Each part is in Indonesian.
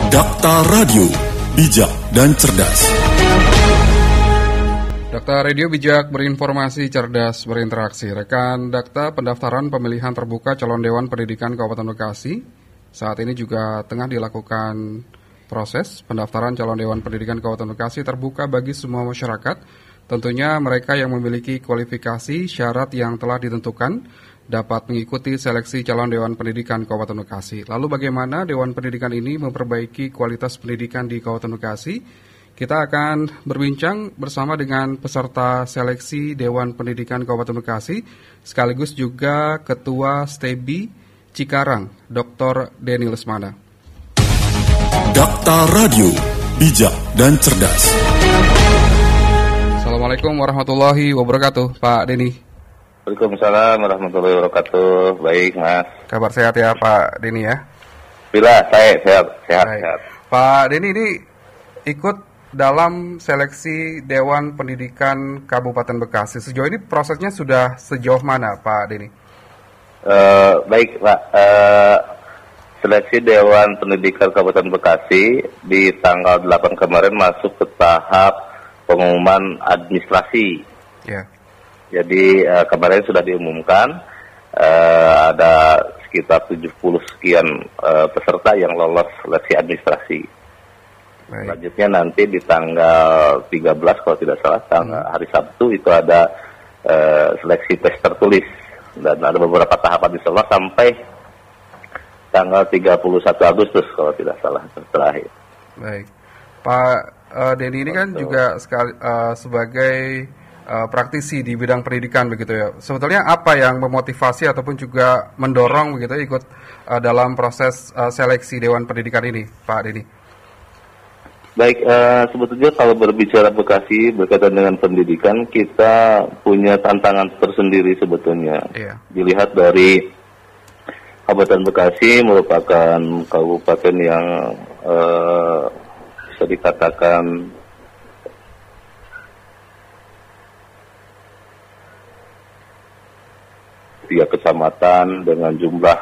Dakta Radio, bijak dan cerdas. Dakta Radio bijak, berinformasi, cerdas, berinteraksi. Rekan Dakta, pendaftaran pemilihan terbuka calon Dewan Pendidikan Kabupaten Bekasi saat ini juga tengah dilakukan proses. Pendaftaran calon Dewan Pendidikan Kabupaten Bekasi terbuka bagi semua masyarakat. Tentunya mereka yang memiliki kualifikasi syarat yang telah ditentukan dapat mengikuti seleksi calon Dewan Pendidikan Kabupaten Bekasi. Lalu bagaimana Dewan Pendidikan ini memperbaiki kualitas pendidikan di Kabupaten Bekasi? Kita akan berbincang bersama dengan peserta seleksi Dewan Pendidikan Kabupaten Bekasi, sekaligus juga Ketua STEBI Cikarang, Dr. Denny Lesmana. Dakta Radio, bijak dan cerdas. Assalamualaikum warahmatullahi wabarakatuh, Pak Denny. Waalaikumsalam warahmatullahi wabarakatuh. Baik, Mas. Kabar sehat ya, Pak Denny ya? Bila saya sehat. Pak Denny ini ikut dalam seleksi Dewan Pendidikan Kabupaten Bekasi. Sejauh ini prosesnya sudah sejauh mana, Pak Denny? Baik, Pak. Seleksi Dewan Pendidikan Kabupaten Bekasi di tanggal 8 kemarin masuk ke tahap pengumuman administrasi. Ya. Jadi kemarin sudah diumumkan ada sekitar 70 sekian peserta yang lolos seleksi administrasi. Baik. Selanjutnya nanti di tanggal 13 kalau tidak salah, hari Sabtu itu ada seleksi tes tertulis. Dan ada beberapa tahapan di sana sampai tanggal 31 Agustus kalau tidak salah terakhir. Baik. Pak Denny ini kan juga sebagai praktisi di bidang pendidikan begitu ya. Sebetulnya apa yang memotivasi ataupun juga mendorong begitu ikut dalam proses seleksi Dewan Pendidikan ini, Pak Denny? Baik, sebetulnya kalau berbicara Bekasi berkaitan dengan pendidikan, kita punya tantangan tersendiri sebetulnya. Iya. Dilihat dari Kabupaten Bekasi merupakan kabupaten yang bisa dikatakan tiga kecamatan dengan jumlah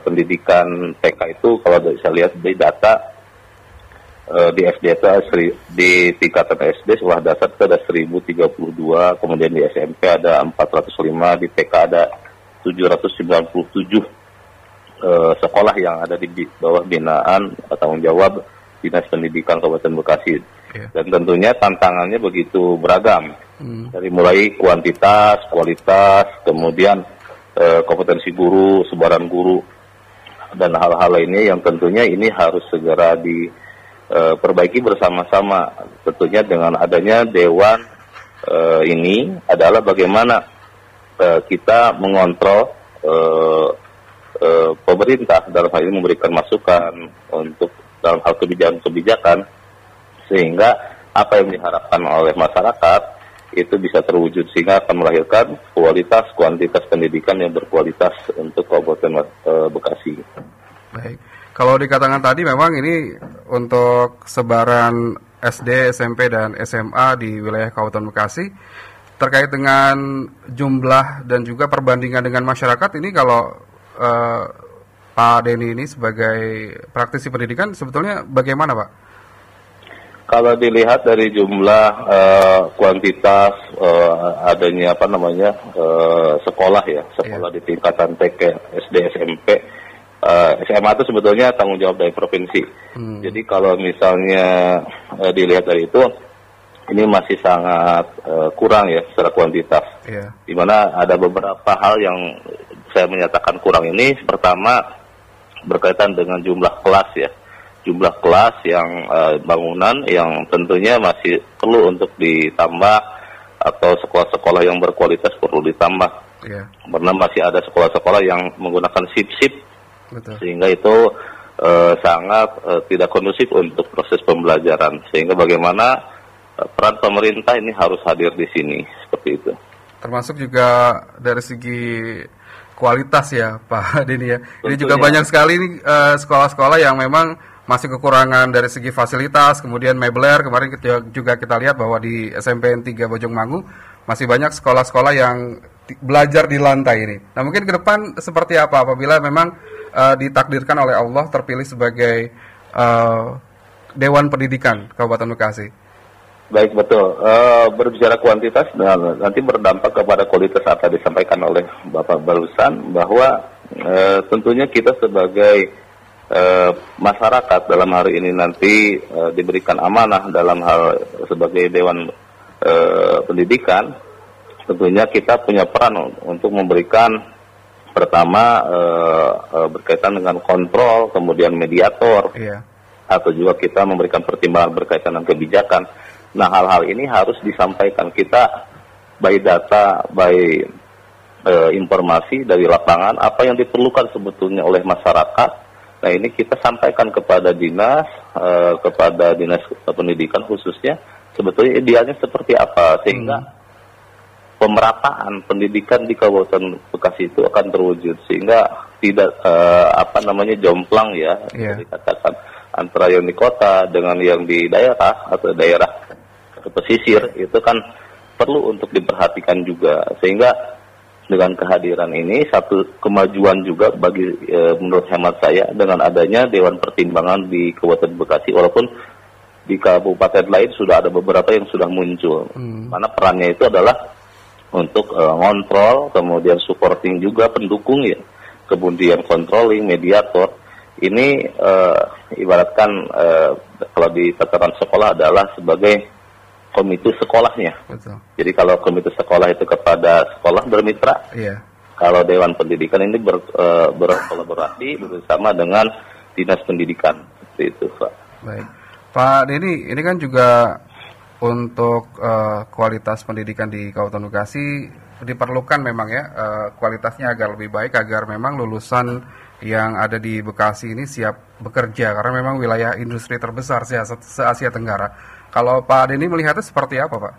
pendidikan TK itu kalau saya lihat di data di SD itu di tingkatan SD sekolah dasar itu ada 1032, kemudian di SMP ada 405, di TK ada 797 sekolah yang ada di bawah binaan tanggung jawab Dinas Pendidikan Kabupaten Bekasi. Dan tentunya tantangannya begitu beragam. Dari mulai kuantitas, kualitas, kemudian kompetensi guru, sebaran guru, dan hal-hal lainnya yang tentunya ini harus segera diperbaiki bersama-sama. Tentunya dengan adanya Dewan ini adalah bagaimana kita mengontrol pemerintah dalam hal ini memberikan masukan untuk dalam hal kebijakan-kebijakan sehingga apa yang diharapkan oleh masyarakat itu bisa terwujud sehingga akan melahirkan kualitas kuantitas pendidikan yang berkualitas untuk Kabupaten Bekasi. Baik. Kalau dikatakan tadi memang ini untuk sebaran SD, SMP dan SMA di wilayah Kabupaten Bekasi terkait dengan jumlah dan juga perbandingan dengan masyarakat ini kalau Pak Denny ini sebagai praktisi pendidikan sebetulnya bagaimana, Pak? Kalau dilihat dari jumlah kuantitas adanya sekolah di tingkatan TK, SD, SMP, SMA itu sebetulnya tanggung jawab dari provinsi. Jadi kalau misalnya dilihat dari itu, ini masih sangat kurang ya secara kuantitas. Di mana ada beberapa hal yang saya menyatakan kurang ini. Pertama berkaitan dengan jumlah kelas ya. Jumlah kelas yang bangunan yang tentunya masih perlu untuk ditambah atau sekolah-sekolah yang berkualitas perlu ditambah. Karena masih ada sekolah-sekolah yang menggunakan sip-sip, sehingga itu sangat tidak kondusif untuk proses pembelajaran. Sehingga bagaimana peran pemerintah ini harus hadir di sini seperti itu. Termasuk juga dari segi kualitas ya, Pak Denny ya. Ini juga banyak sekali nih sekolah-sekolah yang memang masih kekurangan dari segi fasilitas, kemudian mebler. Kemarin juga kita lihat bahwa di SMPN 3 Bojongmangu masih banyak sekolah-sekolah yang belajar di lantai ini. Nah mungkin ke depan seperti apa apabila memang ditakdirkan oleh Allah terpilih sebagai Dewan Pendidikan Kabupaten Bekasi. Baik, betul. Berbicara kuantitas, nanti berdampak kepada kualitas apa disampaikan oleh Bapak barusan, bahwa tentunya kita sebagai masyarakat dalam hari ini nanti diberikan amanah dalam hal sebagai Dewan Pendidikan, tentunya kita punya peran untuk memberikan pertama berkaitan dengan kontrol, kemudian mediator, atau juga kita memberikan pertimbangan berkaitan dengan kebijakan. Nah, hal-hal ini harus disampaikan kita by data, by informasi dari lapangan, apa yang diperlukan sebetulnya oleh masyarakat. Nah, ini kita sampaikan kepada dinas pendidikan khususnya, sebetulnya idealnya seperti apa, sehingga pemerataan pendidikan di Kabupaten Bekasi itu akan terwujud, sehingga tidak jomplang ya, dikatakan antara yang di kota dengan yang di daerah atau daerah pesisir, itu kan perlu untuk diperhatikan juga, sehingga dengan kehadiran ini satu kemajuan juga bagi menurut hemat saya dengan adanya Dewan Pertimbangan di Kabupaten Bekasi, walaupun di kabupaten lain sudah ada beberapa yang sudah muncul, mana perannya itu adalah untuk ngontrol, kemudian supporting juga, pendukung ya, kemudian controlling, mediator. Ini ibaratkan kalau di tataran sekolah adalah sebagai komite sekolahnya. Betul. Jadi kalau komite sekolah itu kepada sekolah bermitra, kalau Dewan Pendidikan ini berkolaborasi bersama dengan Dinas Pendidikan. Seperti itu, Pak. Baik. Pak Denny, ini kan juga untuk kualitas pendidikan di Kabupaten Bekasi diperlukan memang ya, kualitasnya agar lebih baik, agar memang lulusan yang ada di Bekasi ini siap bekerja, karena memang wilayah industri terbesar se-Asia Tenggara. Kalau Pak Denny melihatnya seperti apa, Pak?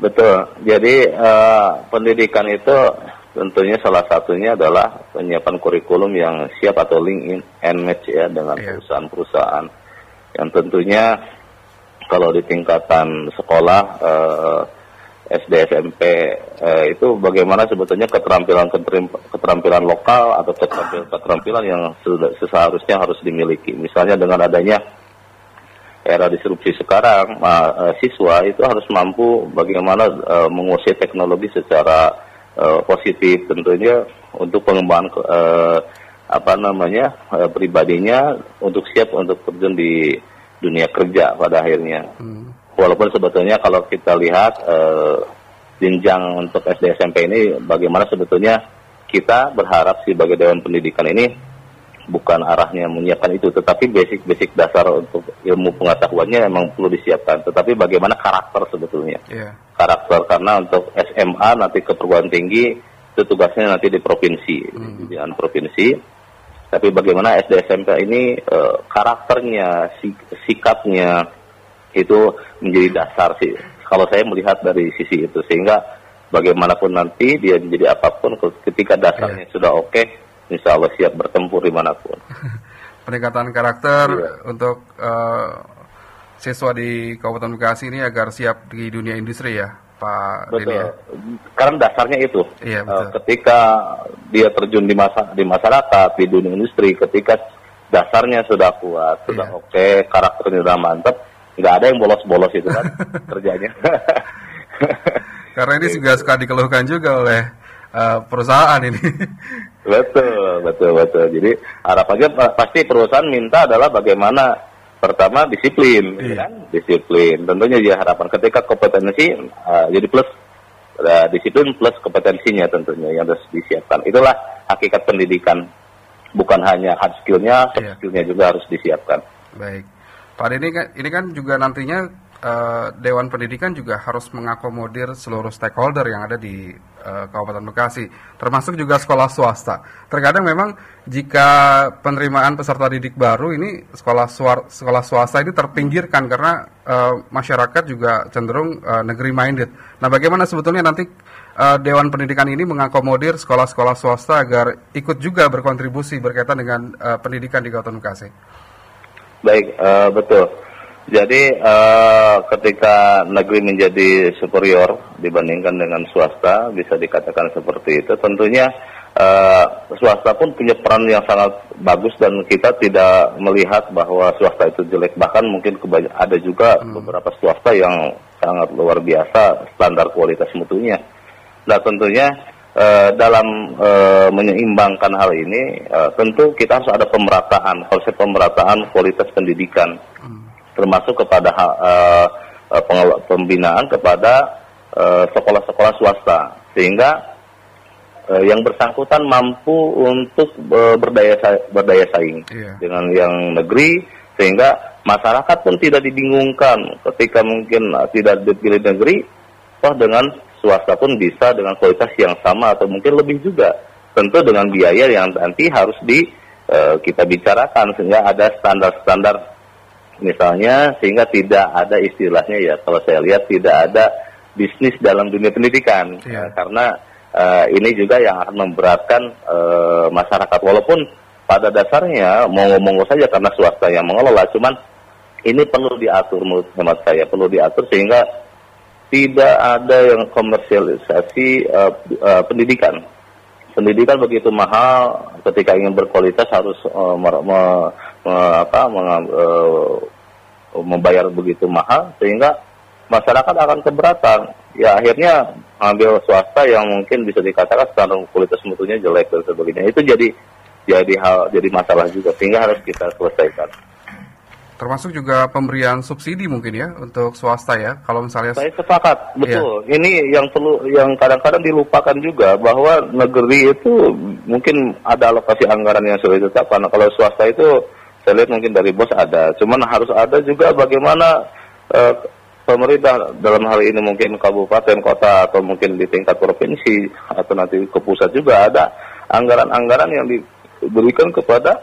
Betul. Jadi pendidikan itu tentunya salah satunya adalah penyiapan kurikulum yang siap atau link and match ya dengan perusahaan-perusahaan yang tentunya kalau di tingkatan sekolah SD, SMP itu bagaimana sebetulnya keterampilan lokal atau keterampilan yang seharusnya harus dimiliki. Misalnya dengan adanya era disrupsi sekarang, siswa itu harus mampu bagaimana menguasai teknologi secara positif, tentunya untuk pengembangan pribadinya untuk siap untuk terjun di dunia kerja pada akhirnya. Walaupun sebetulnya kalau kita lihat jenjang untuk SD SMP ini, bagaimana sebetulnya kita berharap sebagai Dewan Pendidikan ini bukan arahnya menyiapkan itu, tetapi basic dasar untuk ilmu pengetahuannya memang perlu disiapkan. Tetapi bagaimana karakter sebetulnya, karakter, karena untuk SMA nanti ke perguruan tinggi itu tugasnya nanti di provinsi, di provinsi. Tapi bagaimana SD SMP ini karakternya, sikapnya itu menjadi dasar sih. Kalau saya melihat dari sisi itu, sehingga bagaimanapun nanti dia menjadi apapun, ketika dasarnya sudah oke, insya Allah siap bertempur dimanapun. Peningkatan karakter untuk siswa di Kabupaten Bekasi ini agar siap di dunia industri ya, Pak Denny. Betul. Karena dasarnya itu. Ketika dia terjun di masyarakat, di dunia industri, ketika dasarnya sudah kuat, sudah oke, karakternya sudah mantap, nggak ada yang bolos-bolos itu kan kerjanya. Karena ini juga suka dikeluhkan juga oleh perusahaan ini. Betul. Jadi harapannya pasti perusahaan minta adalah bagaimana pertama disiplin, kan? Disiplin. Tentunya dia harapan ketika kompetensi jadi plus disiplin plus kompetensinya tentunya yang harus disiapkan. Itulah hakikat pendidikan. Bukan hanya hard skill-nya, soft skill-nya juga harus disiapkan. Baik. Pak Denny, ini kan juga nantinya Dewan Pendidikan juga harus mengakomodir seluruh stakeholder yang ada di Kabupaten Bekasi, termasuk juga sekolah swasta. Terkadang memang jika penerimaan peserta didik baru ini sekolah swasta ini terpinggirkan karena masyarakat juga cenderung negeri minded. Nah, bagaimana sebetulnya nanti Dewan Pendidikan ini mengakomodir sekolah-sekolah swasta agar ikut juga berkontribusi berkaitan dengan pendidikan di Kabupaten Bekasi? Baik, betul. Jadi ketika negeri menjadi superior dibandingkan dengan swasta, bisa dikatakan seperti itu. Tentunya swasta pun punya peran yang sangat bagus dan kita tidak melihat bahwa swasta itu jelek. Bahkan mungkin ada juga beberapa swasta yang sangat luar biasa standar kualitas mutunya. Nah tentunya dalam menyeimbangkan hal ini tentu kita harus ada konsep pemerataan kualitas pendidikan, termasuk kepada pembinaan kepada sekolah-sekolah swasta, sehingga yang bersangkutan mampu untuk berdaya saing dengan yang negeri, sehingga masyarakat pun tidak dibingungkan ketika mungkin tidak dipilih negeri, dengan swasta pun bisa dengan kualitas yang sama atau mungkin lebih juga, tentu dengan biaya yang nanti harus kita bicarakan, sehingga ada standar-standar misalnya, sehingga tidak ada istilahnya ya, kalau saya lihat tidak ada bisnis dalam dunia pendidikan, karena ini juga yang akan memberatkan masyarakat, walaupun pada dasarnya monggo-monggo saja karena swasta yang mengelola, cuman ini perlu diatur, menurut hemat saya perlu diatur sehingga tidak ada yang komersialisasi pendidikan. Pendidikan begitu mahal, ketika ingin berkualitas harus membayar begitu mahal, sehingga masyarakat akan keberatan. Ya akhirnya ambil swasta yang mungkin bisa dikatakan standar kualitas mutunya jelek dan sebagainya. Itu jadi masalah juga, sehingga harus kita selesaikan. Termasuk juga pemberian subsidi mungkin ya untuk swasta ya. Kalau misalnya saya sepakat, betul. Ini yang kadang-kadang dilupakan juga, bahwa negeri itu mungkin ada alokasi anggaran yang sudah ditetapkan. Kalau swasta itu saya lihat mungkin dari bos ada, cuman harus ada juga bagaimana pemerintah dalam hal ini mungkin kabupaten, kota, atau mungkin di tingkat provinsi atau nanti ke pusat juga ada anggaran-anggaran yang diberikan kepada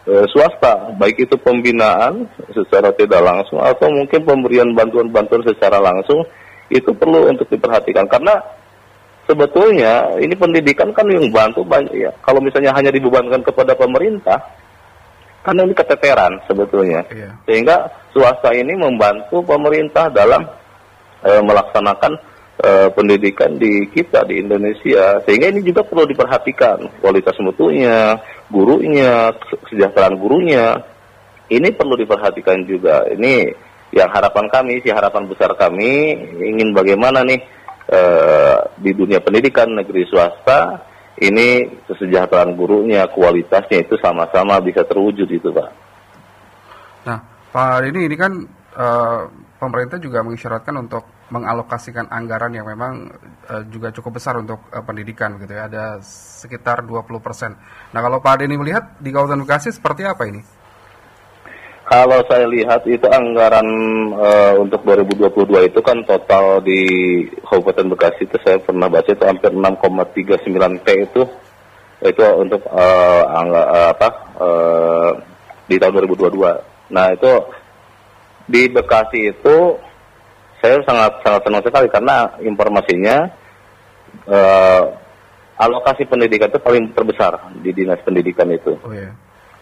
swasta, baik itu pembinaan secara tidak langsung atau mungkin pemberian bantuan-bantuan secara langsung, itu perlu untuk diperhatikan, karena sebetulnya ini pendidikan kan yang bantu banyak ya. Kalau misalnya hanya dibebankan kepada pemerintah, karena ini keteteran sebetulnya, sehingga swasta ini membantu pemerintah dalam melaksanakan pendidikan di kita di Indonesia, sehingga ini juga perlu diperhatikan kualitas mutunya, gurunya, kesejahteraan gurunya, ini perlu diperhatikan juga. Ini yang harapan besar kami ingin bagaimana nih di dunia pendidikan negeri swasta ini kesejahteraan gurunya, kualitasnya itu sama-sama bisa terwujud itu, Pak. Nah, Pak Denny, ini kan pemerintah juga mengisyaratkan untuk mengalokasikan anggaran yang memang juga cukup besar untuk pendidikan gitu ya, ada sekitar 20%. Nah, kalau Pak Denny melihat di Kabupaten Bekasi seperti apa ini? Kalau saya lihat itu anggaran untuk 2022 itu kan total di Kabupaten Bekasi itu saya pernah baca itu hampir 6,39 T itu untuk di tahun 2022. Nah, itu di Bekasi itu saya sangat senang sekali karena informasinya alokasi pendidikan itu paling terbesar di dinas pendidikan itu.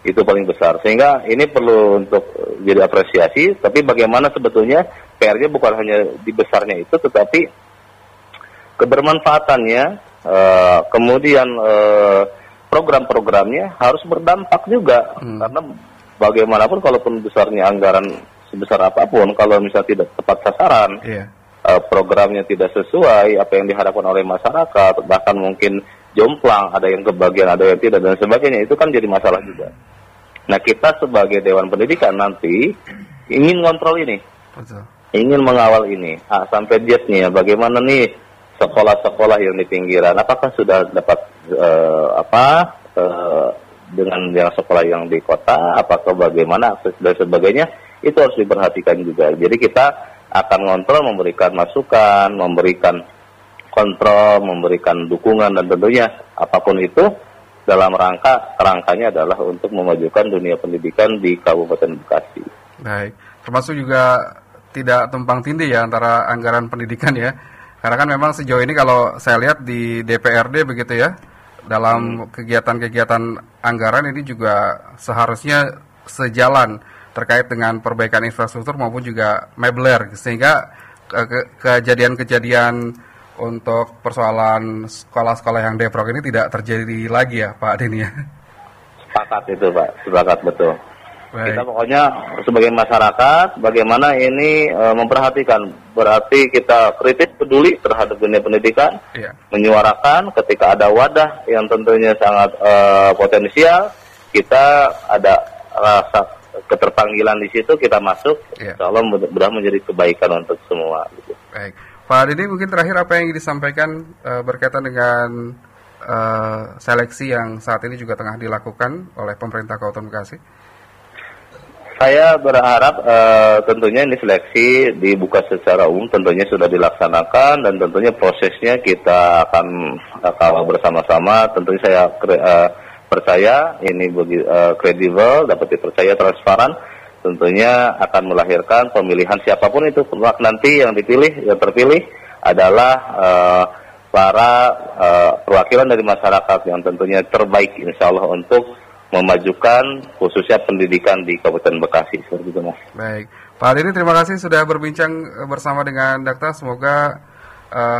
Itu paling besar, sehingga ini perlu untuk jadi apresiasi. Tapi bagaimana sebetulnya PR-nya bukan hanya di besarnya itu, tetapi kebermanfaatannya, kemudian program-programnya harus berdampak juga. Karena bagaimanapun kalaupun besarnya anggaran sebesar apapun, kalau misalnya tidak tepat sasaran, programnya tidak sesuai apa yang diharapkan oleh masyarakat, bahkan mungkin jomplang, ada yang kebagian, ada yang tidak, dan sebagainya, itu kan jadi masalah juga. Nah, kita sebagai Dewan Pendidikan nanti ingin ngontrol ini, ingin mengawal ini, sampai Z-nya, bagaimana nih sekolah-sekolah yang di pinggiran, apakah sudah dapat dengan yang sekolah yang di kota, apakah bagaimana akses dan sebagainya, itu harus diperhatikan juga. Jadi kita akan ngontrol, memberikan masukan, memberikan kontrol, memberikan dukungan, dan tentunya apapun itu dalam rangkanya adalah untuk memajukan dunia pendidikan di Kabupaten Bekasi. Baik, termasuk juga tidak tumpang tindih ya antara anggaran pendidikan ya. Karena kan memang sejauh ini kalau saya lihat di DPRD begitu ya, dalam kegiatan-kegiatan anggaran ini juga seharusnya sejalan terkait dengan perbaikan infrastruktur maupun juga mebler, sehingga kejadian-kejadian untuk persoalan sekolah-sekolah yang deprok ini tidak terjadi lagi ya Pak Denny ya? Sepakat itu Pak, sepakat betul. Baik. Kita pokoknya sebagai masyarakat, bagaimana ini memperhatikan, berarti kita kritis peduli terhadap dunia pendidikan, menyuarakan ketika ada wadah yang tentunya sangat potensial, kita ada rasa keterpanggilan di situ, kita masuk, insya Allah mudah menjadi kebaikan untuk semua. Gitu. Baik. Pak Denny, mungkin terakhir apa yang ingin disampaikan berkaitan dengan seleksi yang saat ini juga tengah dilakukan oleh pemerintah Kabupaten Bekasi? Saya berharap tentunya ini seleksi dibuka secara umum, tentunya sudah dilaksanakan dan tentunya prosesnya kita akan kawal bersama-sama. Tentunya saya percaya ini kredibel, dapat dipercaya, transparan. Tentunya akan melahirkan pemilihan siapapun itu nanti yang dipilih, yang terpilih adalah para perwakilan dari masyarakat yang tentunya terbaik insya Allah untuk memajukan khususnya pendidikan di Kabupaten Bekasi. Seperti itu Mas. Baik, Pak Denny terima kasih sudah berbincang bersama dengan Dakta. Semoga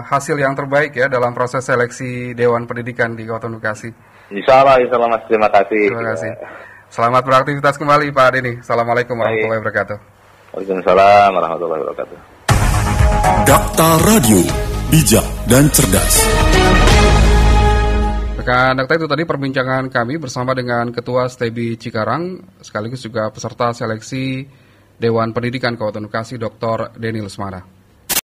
hasil yang terbaik ya dalam proses seleksi Dewan Pendidikan di Kabupaten Bekasi. Insya Allah Mas. Terima kasih. Terima kasih. Selamat beraktivitas kembali Pak Denny. Assalamualaikum warahmatullahi wabarakatuh. Waalaikumsalam warahmatullahi wabarakatuh. Dakta Radio, bijak dan cerdas. Rekan Dakta, itu tadi perbincangan kami bersama dengan Ketua STEBI Cikarang sekaligus juga peserta seleksi Dewan Pendidikan Kabupaten Bekasi Dr. Denny Lesmana.